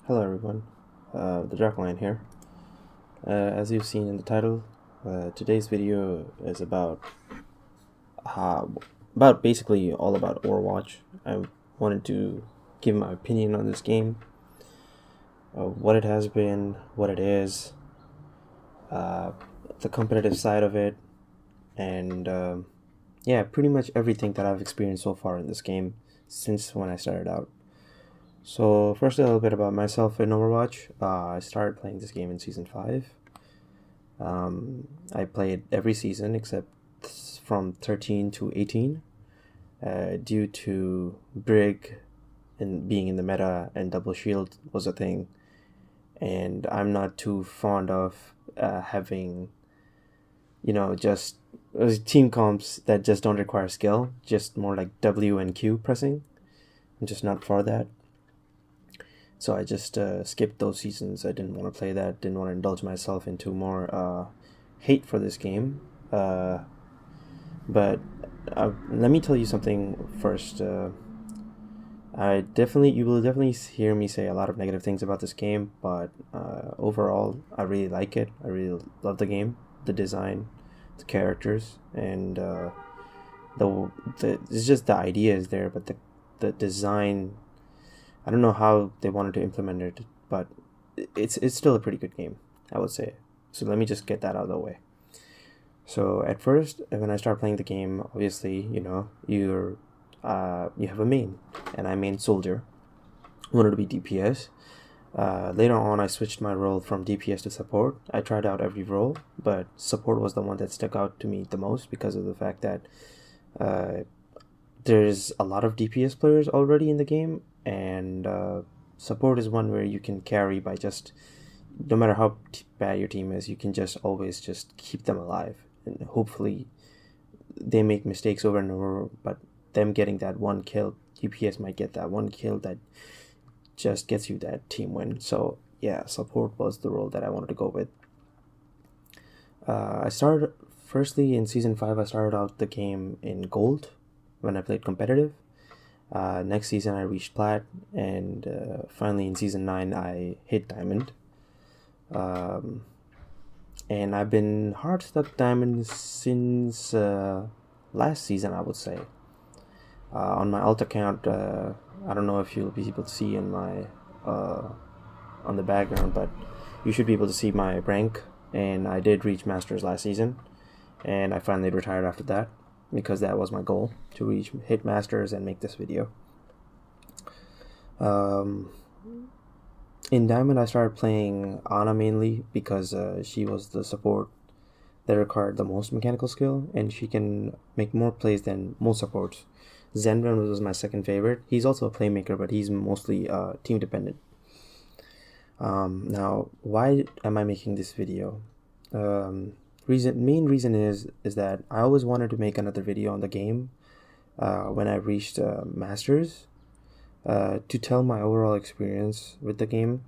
Hello everyone, the Dark Lion here. As you've seen in the title, today's video is basically all about Overwatch. I wanted to give my opinion on this game, what it has been, what it is, the competitive side of it, and yeah, pretty much everything that I've experienced so far in this game since when I started out. So first, a little bit about myself in Overwatch. I started playing this game in Season 5. I played every season except from 13 to 18 due to Brig and being in the meta and double shield was a thing. And I'm not too fond of having, just team comps that just don't require skill, just more like W and Q pressing. I'm just not for that. So I just skipped those seasons. I didn't want to play that, didn't want to indulge myself into more hate for this game. But let me tell you something first. You will definitely hear me say a lot of negative things about this game, but overall, I really like it. I really love the game, the design, the characters, and it's just the idea is there, but the design, I don't know how they wanted to implement it, but it's still a pretty good game, I would say. So let me just get that out of the way. So at first, when I start playing the game, obviously, you have a main, and I main soldier. I wanted to be DPS. Later on, I switched my role from DPS to support. I tried out every role, but support was the one that stuck out to me the most because of the fact that there's a lot of DPS players already in the game, and support is one where you can carry by just, no matter how bad your team is, you can just always just keep them alive, and hopefully they make mistakes over and over, but them getting that one kill, DPS might get that one kill that just gets you that team win. So yeah, support was the role that I wanted to go with. I started firstly in season 5. I started out the game in gold when I played competitive. Next season I reached plat, and finally in season 9 I hit diamond. And I've been hard stuck diamond since last season, I would say. On my alt account, I don't know if you'll be able to see in my on the background, but you should be able to see my rank, and I did reach masters last season, and I finally retired after that because that was my goal, to hit masters and make this video. In diamond I started playing Ana mainly because she was the support that required the most mechanical skill, and she can make more plays than most supports. ZEN was my second favorite. He's also a playmaker, but he's mostly team dependent. Now, why am I making this video? Main reason is that I always wanted to make another video on the game when I reached masters, to tell my overall experience with the game.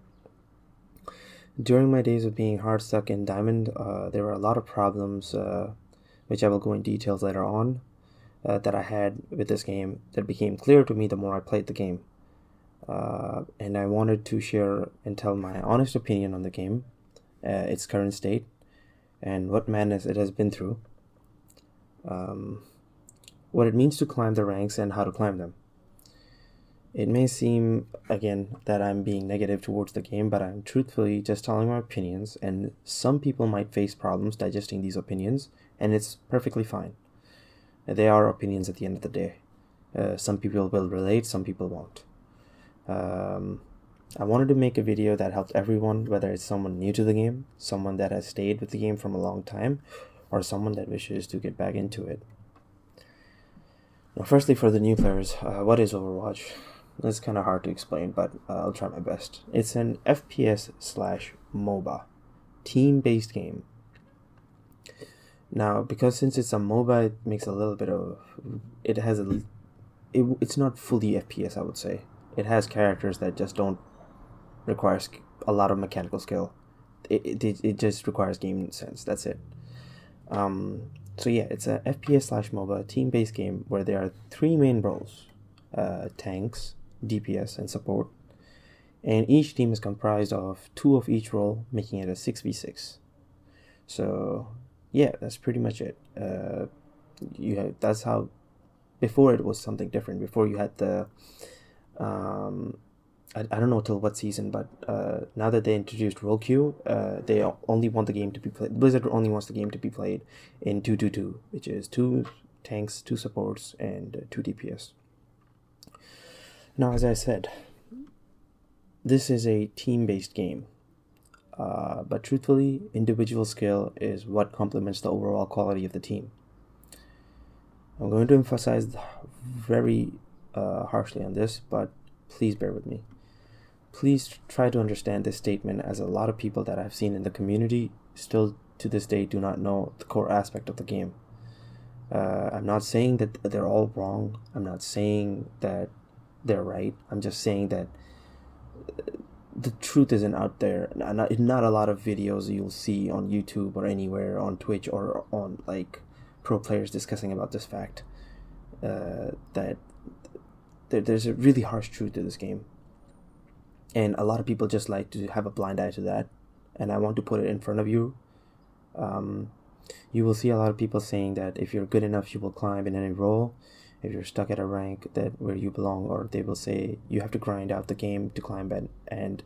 During my days of being hard stuck in diamond, there were a lot of problems, which I will go in details later on, that I had with this game that became clear to me the more I played the game. And I wanted to share and tell my honest opinion on the game, its current state, and what madness it has been through, what it means to climb the ranks and how to climb them. It may seem, again, that I'm being negative towards the game, but I'm truthfully just telling my opinions, and some people might face problems digesting these opinions, and it's perfectly fine. They are opinions at the end of the day. Some people will relate, some people won't. I wanted to make a video that helped everyone, whether it's someone new to the game, someone that has stayed with the game from a long time, or someone that wishes to get back into it. Now, firstly, for the new players, what is Overwatch? It's kind of hard to explain, but I'll try my best. It's an FPS/MOBA, team-based game. Now, because since it's a MOBA, it makes a little bit of... It's not fully FPS, I would say. It has characters that just don't require a lot of mechanical skill. It just requires game sense, that's it. So yeah, it's a FPS/MOBA team-based game where there are 3 main roles: tanks, DPS, and support. and each team is comprised of 2 of each role, making it a 6v6. So yeah, that's pretty much it. That's how. Before it was something different. Before you had the I don't know till what season, but now that they introduced role queue, they only want the game to be played. Blizzard only wants the game to be played in 2-2-2, which is 2 tanks, 2 supports, and 2 DPS. Now, as I said, this is a team-based game, but truthfully, individual skill is what complements the overall quality of the team. I'm going to emphasize very harshly on this, but please bear with me. Please try to understand this statement, as a lot of people that I've seen in the community still to this day do not know the core aspect of the game. I'm not saying that they're all wrong. I'm not saying that they're right. I'm just saying that the truth isn't out there. Not a lot of videos you'll see on YouTube or anywhere, on Twitch or on like pro players discussing about this fact. That there's a really harsh truth to this game. And a lot of people just like to have a blind eye to that. And I want to put it in front of you. You will see a lot of people saying that if you're good enough, you will climb in any role. If you're stuck at a rank that where you belong, or they will say you have to grind out the game to climb it. And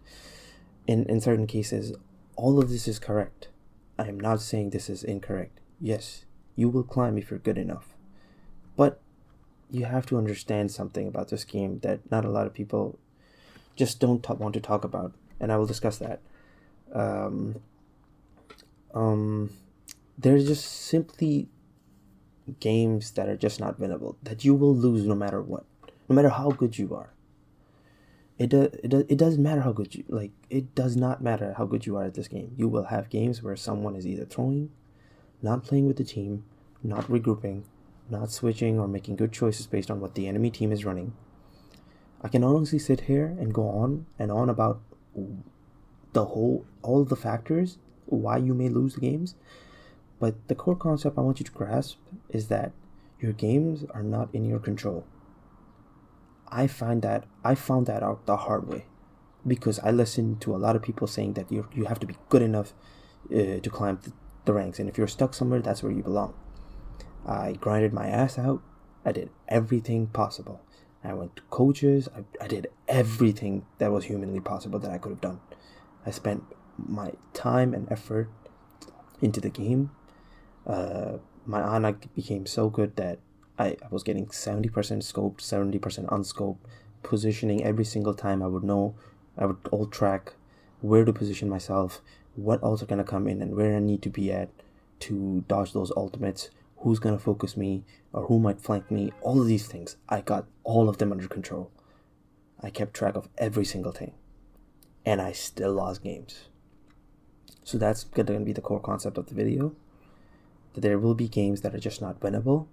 in certain cases, all of this is correct. I am not saying this is incorrect. Yes, you will climb if you're good enough. But you have to understand something about this game that not a lot of people just don't want to talk about, and I will discuss that. There's just simply games that are just not winnable, that you will lose no matter what, no matter how good you are. It doesn't matter how good it does not matter how good you are at this game. You will have games where someone is either throwing, not playing with the team, not regrouping, not switching or making good choices based on what the enemy team is running. I can honestly sit here and go on and on about all the factors why you may lose the games, but the core concept I want you to grasp is that your games are not in your control. I found that out the hard way, because I listened to a lot of people saying that you have to be good enough to climb the ranks, and if you're stuck somewhere, that's where you belong. I grinded my ass out. I did everything possible. I went to coaches. I did everything that was humanly possible that I could have done. I spent my time and effort into the game. My ana became so good that I was getting 70% scoped, 70% unscoped, positioning every single time. I would ult track where to position myself, what ults are going to come in, and where I need to be at to dodge those ultimates, who's going to focus me, or who might flank me. All of these things, I got all of them under control. I kept track of every single thing, and I still lost games. So that's going to be the core concept of the video, that there will be games that are just not winnable.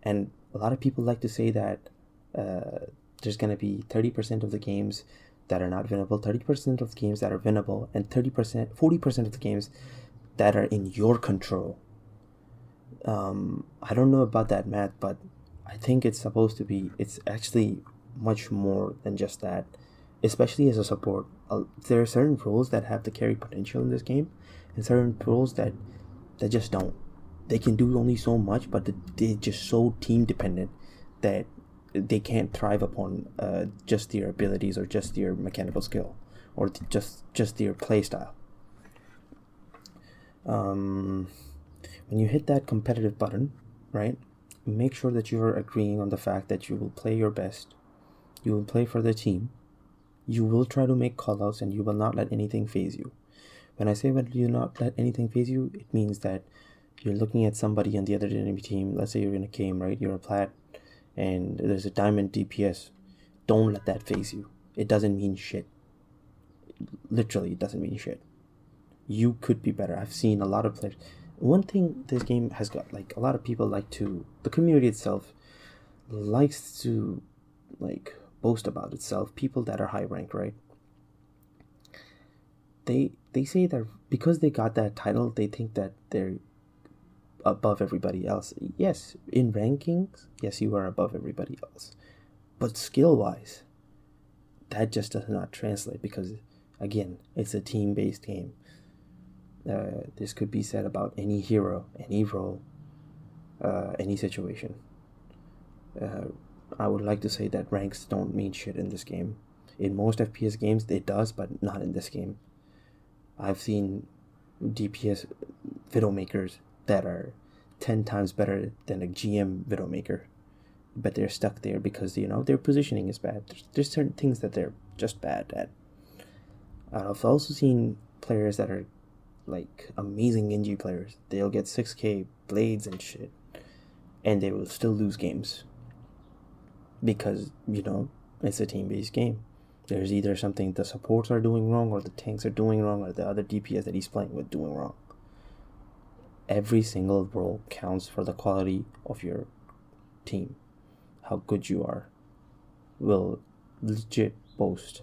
And a lot of people like to say that there's going to be 30% of the games that are not winnable, 30% of the games that are winnable, and 40% of the games that are in your control. I don't know about that math, but I think it's actually much more than just that, especially as a support. There are certain roles that have the carry potential in this game, and certain roles that just don't. They can do only so much, but they're just so team dependent that they can't thrive upon just their abilities or just their mechanical skill or just their play style. When you hit that competitive button, right, make sure that you are agreeing on the fact that you will play your best, you will play for the team, you will try to make callouts, and you will not let anything faze you. When I say that you not let anything faze you, it means that you're looking at somebody on the other enemy team. Let's say you're in a game, right? You're a plat, and there's a diamond DPS. Don't let that faze you. It doesn't mean shit. Literally, it doesn't mean shit. You could be better. I've seen a lot of players. One thing this game has got, like, a lot of people the community itself likes to, like, boast about itself. People that are high ranked, right? They say that because they got that title, they think that they're above everybody else. Yes, in rankings, yes, you are above everybody else. But skill-wise, that just does not translate because, again, it's a team-based game. This could be said about any hero, any role, any situation. I would like to say that ranks don't mean shit in this game. In most FPS games, it does, but not in this game. I've seen DPS videomakers that are 10 times better than a GM videomaker, but they're stuck there because, their positioning is bad. There's certain things that they're just bad at. I've also seen players that are like amazing Genji players. They'll get 6k blades and shit, and they will still lose games because, it's a team-based game. There's either something the supports are doing wrong, or the tanks are doing wrong, or the other DPS that he's playing with doing wrong. Every single role counts for the quality of your team. How good you are will legit boast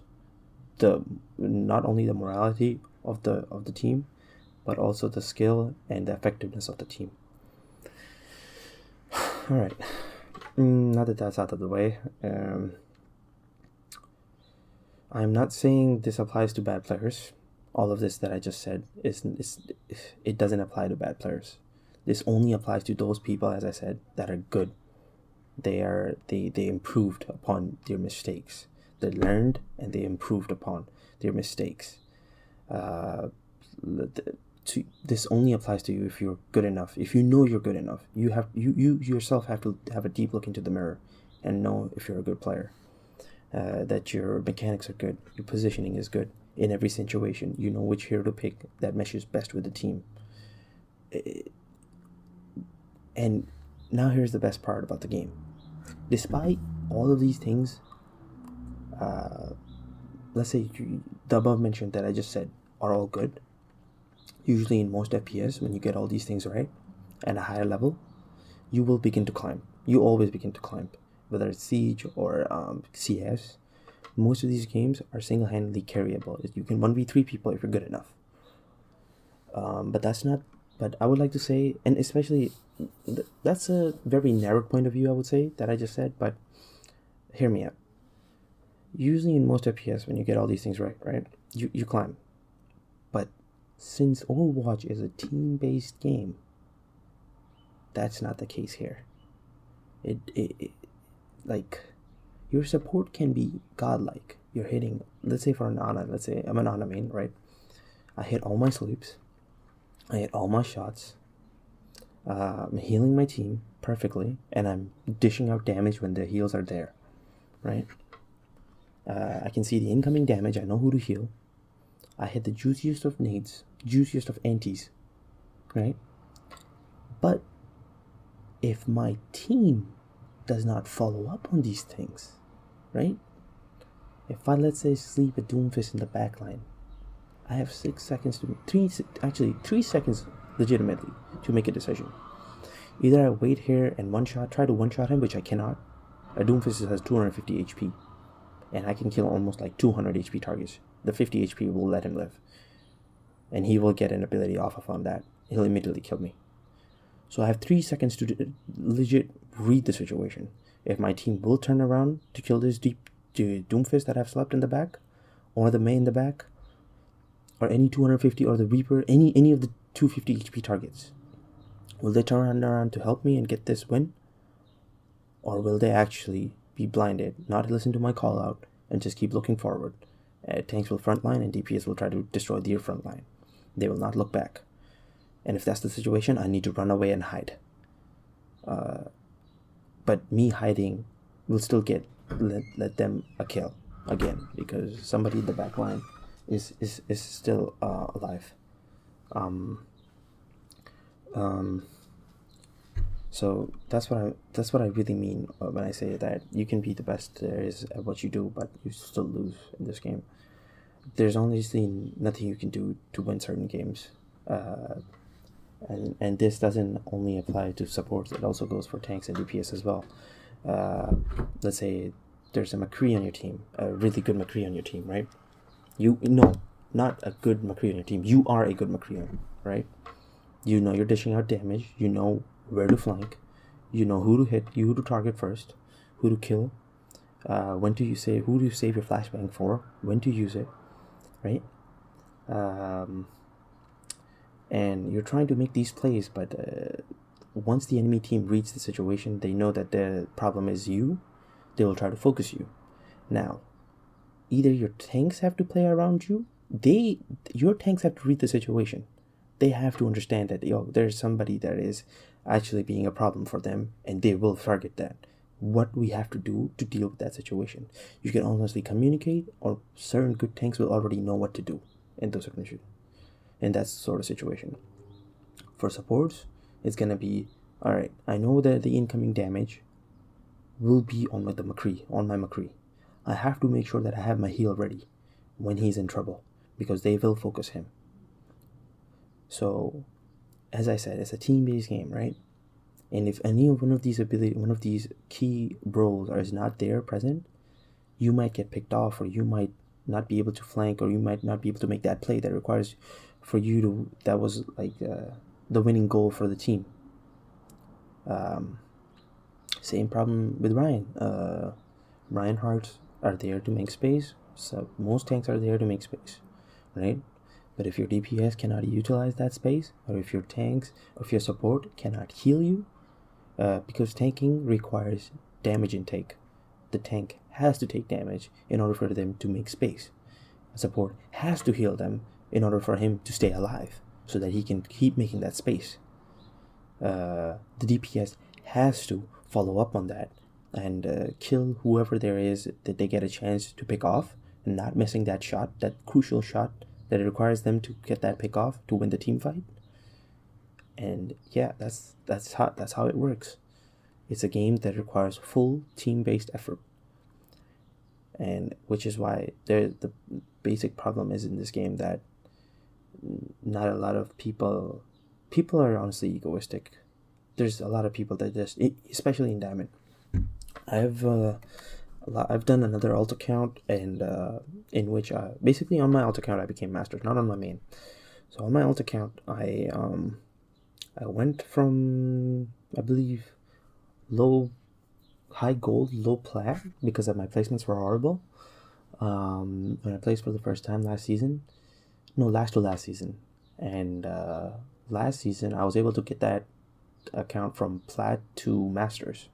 not only the morality of the team, but also the skill and the effectiveness of the team. All right. Now that that's out of the way, I'm not saying this applies to bad players. All of this that I just said it doesn't apply to bad players. This only applies to those people, as I said, that are good. They improved upon their mistakes. They learned and they improved upon their mistakes. This only applies to you if you're good enough. If you know you're good enough, you yourself have to have a deep look into the mirror and know if you're a good player. That your mechanics are good, your positioning is good in every situation. You know which hero to pick that meshes best with the team. And now here's the best part about the game. Despite all of these things, let's say the above mentioned that I just said are all good. Usually in most FPS, when you get all these things right at a higher level, you will begin to climb. You always begin to climb. Whether it's Siege or CS, most of these games are single-handedly carryable. You can 1v3 people if you're good enough. But I would like to say, and especially, that's a very narrow point of view, I would say, that I just said, but hear me out. Usually in most FPS, when you get all these things right, you climb. But since Overwatch is a team-based game, that's not the case here. Like, your support can be godlike. You're hitting, let's say for an Ana, let's say I'm an Ana main, right? I hit all my sweeps, I hit all my shots, I'm healing my team perfectly, and I'm dishing out damage when the heals are there, right? I can see the incoming damage, I know who to heal, I hit the juiciest of nades, juiciest of antis, right? But if my team does not follow up on these things, right? If I, let's say, sleep a Doomfist in the backline, I have 6 seconds to 3 seconds legitimately to make a decision. Either I wait here and try to one-shot him, which I cannot. A Doomfist has 250 HP, and I can kill almost like 200 HP targets. The 50 HP will let him live, and he will get an ability off on that. He'll immediately kill me. So I have 3 seconds to legit read the situation. If my team will turn around to kill this Doomfist that I've slept in the back, or the Mei in the back, or any 250, or the Reaper, any of the 250 HP targets, will they turn around to help me and get this win? Or will they actually be blinded, not listen to my call out, and just keep looking forward? Tanks will frontline and DPS will try to destroy their frontline. They will not look back. And if that's the situation, I need to run away and hide. But me hiding will still let them a kill again, because somebody in the back line is still alive. So that's what I really mean when I say that you can be the best there is at what you do, but you still lose in this game. There's honestly nothing you can do to win certain games. And this doesn't only apply to supports, it also goes for tanks and DPS as well. Let's say there's a McCree on your team, a really good McCree on your team, right? Not a good McCree on your team. You are a good McCree, right? You know you're dishing out damage, you know where to flank, you know who to hit, who to target first, who to kill, When do you say, who do you save your flashbang for? When to use it, right? And you're trying to make these plays, but once the enemy team reads the situation, they know that the problem is you. They will try to focus you. Now, either your tanks have to play around you. Your tanks have to read the situation. They have to understand that there's somebody that is actually being a problem for them, and they will target that. What we have to do to deal with that situation. You can honestly communicate, or certain good tanks will already know what to do in those situations. In that sort of situation. For supports, it's gonna be, alright, I know that the incoming damage will be on my McCree. I have to make sure that I have my heal ready when he's in trouble, because they will focus him. So, as I said, it's a team-based game, right? And if any of one of these key roles is not there present, you might get picked off, or you might not be able to flank, or you might not be able to make that play that requires for you to, that was like the winning goal for the team. Same problem with Ryan. Ryan hearts are there to make space, so most tanks are there to make space, right? But if your DPS cannot utilize that space, or if your tanks, or if your support cannot heal you, because tanking requires damage intake. The tank has to take damage in order for them to make space. Support has to heal them in order for him to stay alive, so that he can keep making that space. The DPS has to follow up on that and kill whoever there is that they get a chance to pick off, and not missing that shot, that crucial shot that it requires them to get that pick off to win the team fight. And yeah, that's how it works. It's a game that requires full team-based effort, and which is why the basic problem is in this game that not a lot of people are honestly egoistic. There's a lot of people that just, especially in Diamond. I've done another alt account, and in which basically on my alt account I became master, not on my main. So on my alt account I went from, I believe, high gold, low plat, because of my placements were horrible. When I placed for the first time last season, and last season I was able to get that account from plat to masters,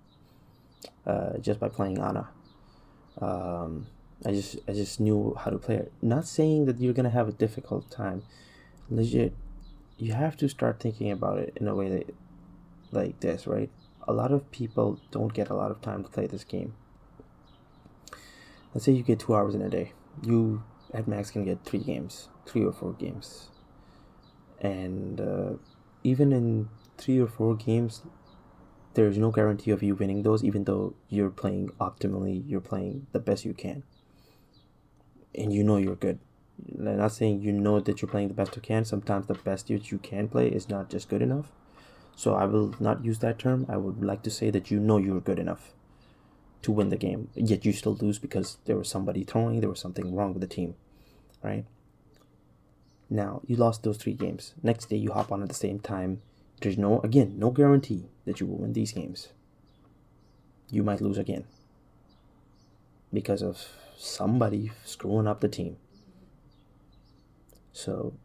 just by playing Ana. I just knew how to play it. Not saying that you're gonna have a difficult time. Legit, you have to start thinking about it in a way that, like this, right? A lot of people don't get a lot of time to play this game. Let's say you get 2 hours in a day. You at max can get 3 or 4 games. And even in 3 or 4 games, there's no guarantee of you winning those, even though you're playing optimally, you're playing the best you can. And you know you're good. I'm not saying you know that you're playing the best you can. Sometimes the best that you can play is not just good enough. So I will not use that term. I would like to say that you know you're good enough to win the game, yet you still lose because there was somebody throwing, there was something wrong with the team, right? Now, you lost those 3 games. Next day, you hop on at the same time. There's no guarantee that you will win these games. You might lose again because of somebody screwing up the team. So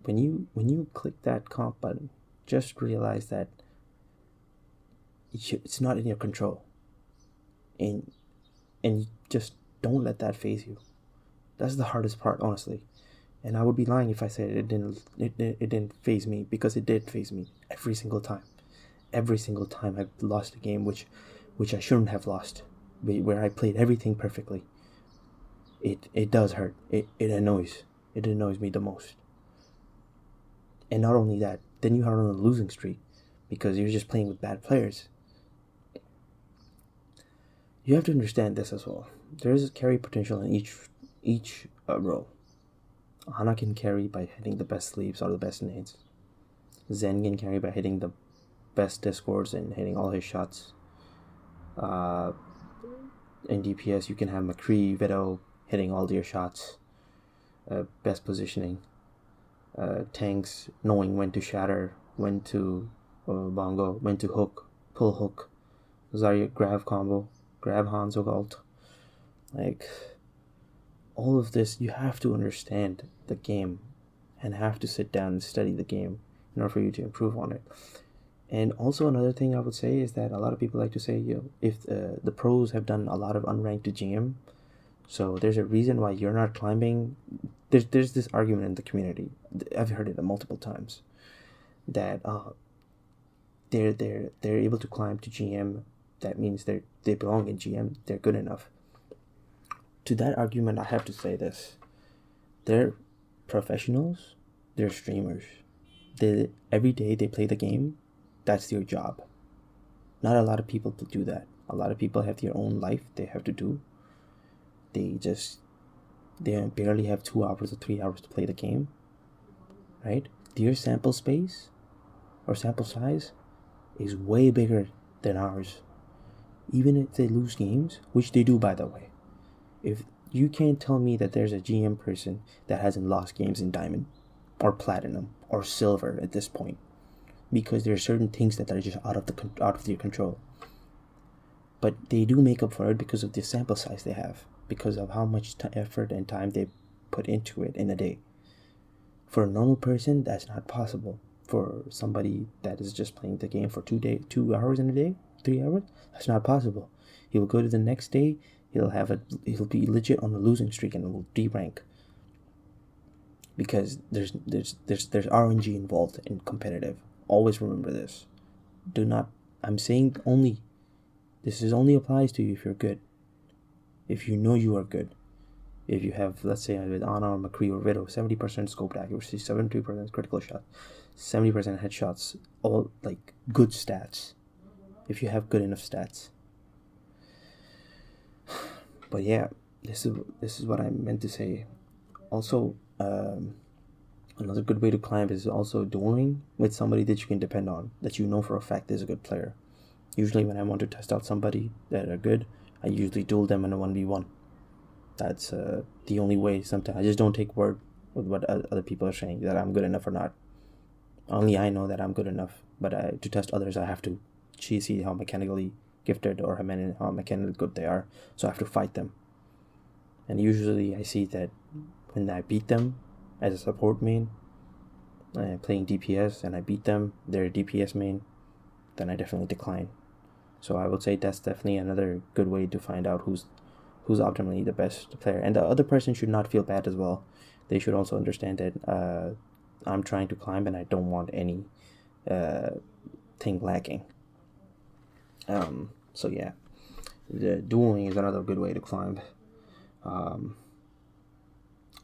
when you click that comp button, just realize that it's not in your control, and just don't let that phase you. That's the hardest part, honestly. And I would be lying if I said it didn't phase me, because it did phase me every single time. Every single time I've lost a game which I shouldn't have lost, where I played everything perfectly. It does hurt. It annoys me the most. And not only that, then you are on a losing streak because you're just playing with bad players. You have to understand this as well. There is carry potential in each role. Ana can carry by hitting the best sleeves or the best nades. ZEN can carry by hitting the best discords and hitting all his shots. In DPS, you can have McCree, Vito hitting all their shots. Best positioning. Tanks knowing when to shatter, when to bongo, when to hook, pull hook, Zarya grab combo. grab Hanzo Galt. Like, all of this, you have to understand the game and have to sit down and study the game in order for you to improve on it. And also another thing I would say is that a lot of people like to say, if the pros have done a lot of unranked to GM, so there's a reason why you're not climbing. There's this argument in the community. I've heard it multiple times that they're able to climb to GM. That means they belong in GM. They're good enough. To that argument, I have to say this: they're professionals. They're streamers. Every day they play the game. That's their job. Not a lot of people do that. A lot of people have their own life they have to do. They barely have 2 hours or 3 hours to play the game, right? Their sample space or sample size is way bigger than ours. Even if they lose games, which they do, by the way. If you can't tell me that there's a GM person that hasn't lost games in Diamond or Platinum or Silver at this point, because there are certain things that are just out of their control. But they do make up for it because of the sample size they have, because of how much effort and time they put into it in a day. For a normal person, that's not possible. For somebody that is just playing the game for 2 hours in a day, 3 hours, that's not possible. He will go to the next day, he'll be legit on a losing streak and will de-rank. Because there's RNG involved in competitive. Always remember this. I'm saying this only applies to you if you're good. If you know you are good. If you have, let's say, with Ana or McCree or Widow, 70% scope accuracy, 72% critical shot, 70% headshots, all like good stats. If you have good enough stats. But yeah, this is what I meant to say. Also, another good way to climb is also dueling with somebody that you can depend on, that you know for a fact is a good player. Usually when I want to test out somebody that are good, I usually duel them in a 1v1. That's the only way sometimes. I just don't take word with what other people are saying, that I'm good enough or not. Only I know that I'm good enough, but to test others I have to see how mechanically gifted or how mechanically good they are, so I have to fight them. And usually I see that when I beat them as a support main, playing DPS, and I beat them, they're a DPS main, then I definitely decline. So I would say that's definitely another good way to find out who's optimally the best player. And the other person should not feel bad as well. They should also understand that I'm trying to climb and I don't want any thing lacking. So yeah, the dueling is another good way to climb.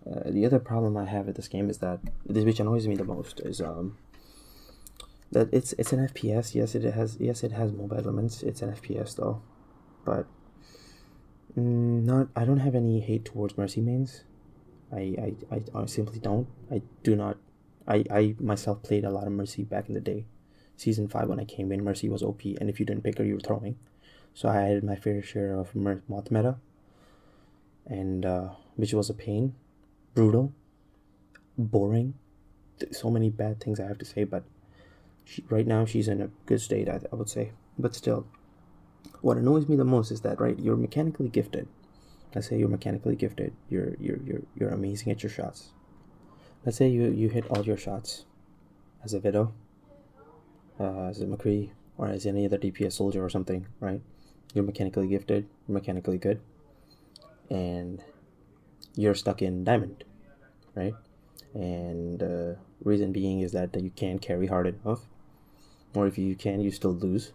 The other problem I have with this game is that which annoys me the most is that it's an FPS. Yes, it has mobile elements. It's an FPS though, but I don't have any hate towards Mercy mains. I simply don't. I do not. I myself played a lot of Mercy back in the day. Season 5 when I came in, Mercy was OP, and if you didn't pick her, you were throwing. So I had my fair share of Moth meta, and which was a pain, brutal, boring. So many bad things I have to say, but right now she's in a good state, I would say. But still, what annoys me the most is that, right, you're mechanically gifted. Let's say you're mechanically gifted. You're amazing at your shots. Let's say you hit all your shots as a Widow, as a McCree, or as any other DPS soldier or something, right? You're mechanically gifted, you're mechanically good, and you're stuck in Diamond, right? And reason being is that you can't carry hard enough, or if you can, you still lose,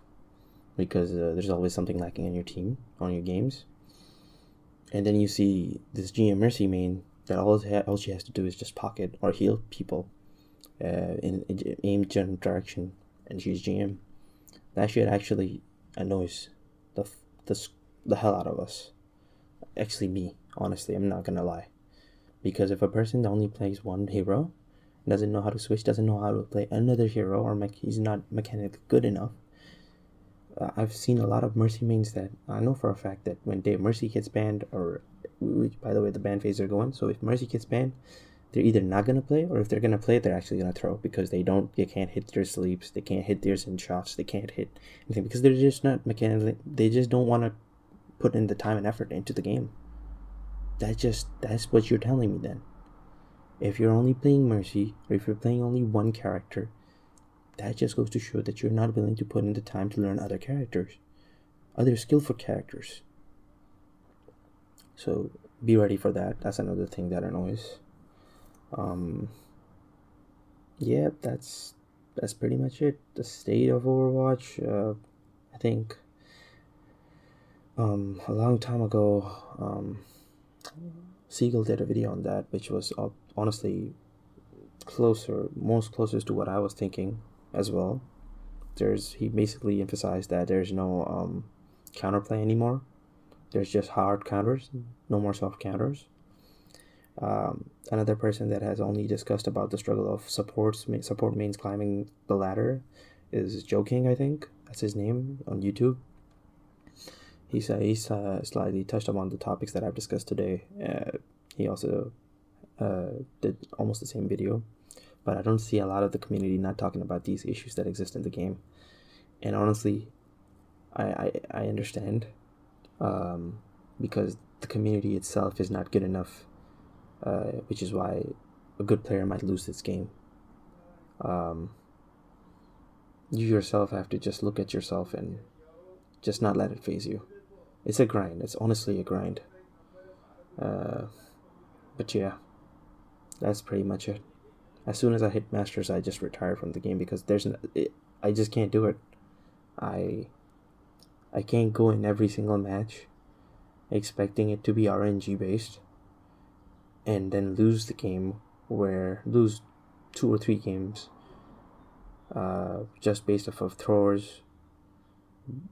because there's always something lacking on your team, on your games. And then you see this GM Mercy main that all she has to do is just pocket or heal people in aim general direction, and she's GM. That shit actually annoys the hell out of us. Actually, me, honestly, I'm not gonna lie. Because if a person only plays one hero, doesn't know how to switch, doesn't know how to play another hero, or he's not mechanically good enough, I've seen a lot of Mercy mains that I know for a fact that when Mercy gets banned, or which, by the way, the ban phase are going, so if Mercy gets banned, they're either not gonna play, or if they're gonna play, they're actually gonna throw, because they can't hit their sleeps, they can't hit their Zen shots, they can't hit anything, because they're just not mechanically, they just don't want to put in the time and effort into the game. That's what you're telling me then. If you're only playing Mercy, or if you're playing only one character, that just goes to show that you're not willing to put in the time to learn other characters, other skillful characters. So be ready for that. That's another thing that annoys. Yeah, that's pretty much it. The state of Overwatch. I think a long time ago, Siegel did a video on that, which was honestly closest to what I was thinking as well. He basically emphasized that there's no counterplay anymore. There's just hard counters, no more soft counters. Another person that has only discussed about the struggle of support mains climbing the ladder is Joking, I think that's his name, on YouTube. He's slightly touched upon the topics that I've discussed today. He also did almost the same video, but I don't see a lot of the community not talking about these issues that exist in the game. And honestly, I understand, because the community itself is not good enough, which is why a good player might lose this game. You yourself have to just look at yourself and just not let it phase you. It's a grind. It's honestly a grind. But yeah, that's pretty much it. As soon as I hit Masters, I just retired from the game because I just can't do it. I can't go in every single match expecting it to be RNG based and then lose the game, lose 2 or 3 games just based off of throwers,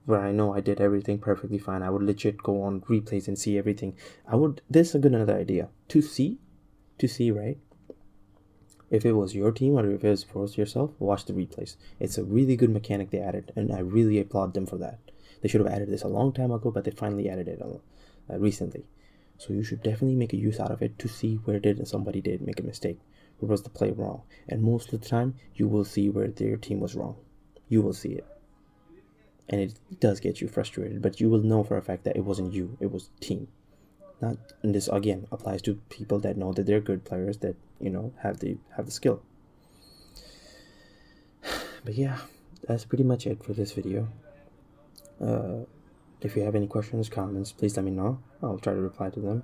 where I know I did everything perfectly fine. I would legit go on replays and see everything. This is another idea. To see, right? If it was your team or if it was for yourself, watch the replays. It's a really good mechanic they added, and I really applaud them for that. They should have added this a long time ago, but they finally added it recently. So you should definitely make a use out of it to see where somebody did make a mistake, where was the play wrong. And most of the time, you will see where their team was wrong. You will see it. And it does get you frustrated, but you will know for a fact that it wasn't you, it was the team. And this again applies to people that know that they're good players, that have the skill. But yeah, that's pretty much it for this video. If you have any questions, comments, please let me know. I'll try to reply to them.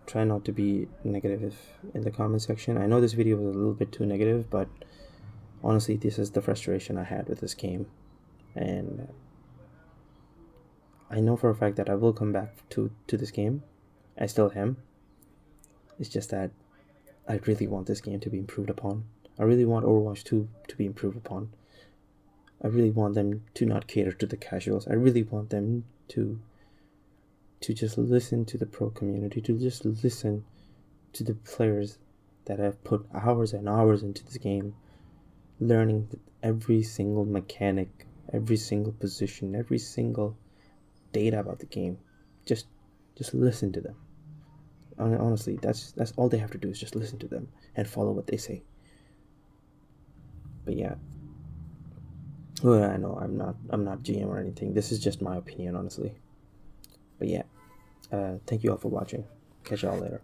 Try not to be negative in the comment section. I know this video was a little bit too negative, but honestly, this is the frustration I had with this game. And I know for a fact that I will come back to this game. I still am. It's just that I really want this game to be improved upon. I really want Overwatch 2 to be improved upon. I really want them to not cater to the casuals. I really want them to just listen to the pro community, to just listen to the players that have put hours and hours into this game, learning every single mechanic, every single position, every single data about the game. Just listen to them. Honestly, that's all they have to do, is just listen to them and follow what they say. But yeah, well, I know I'm not GM or anything. This is just my opinion, honestly. But yeah, thank you all for watching. Catch y'all later.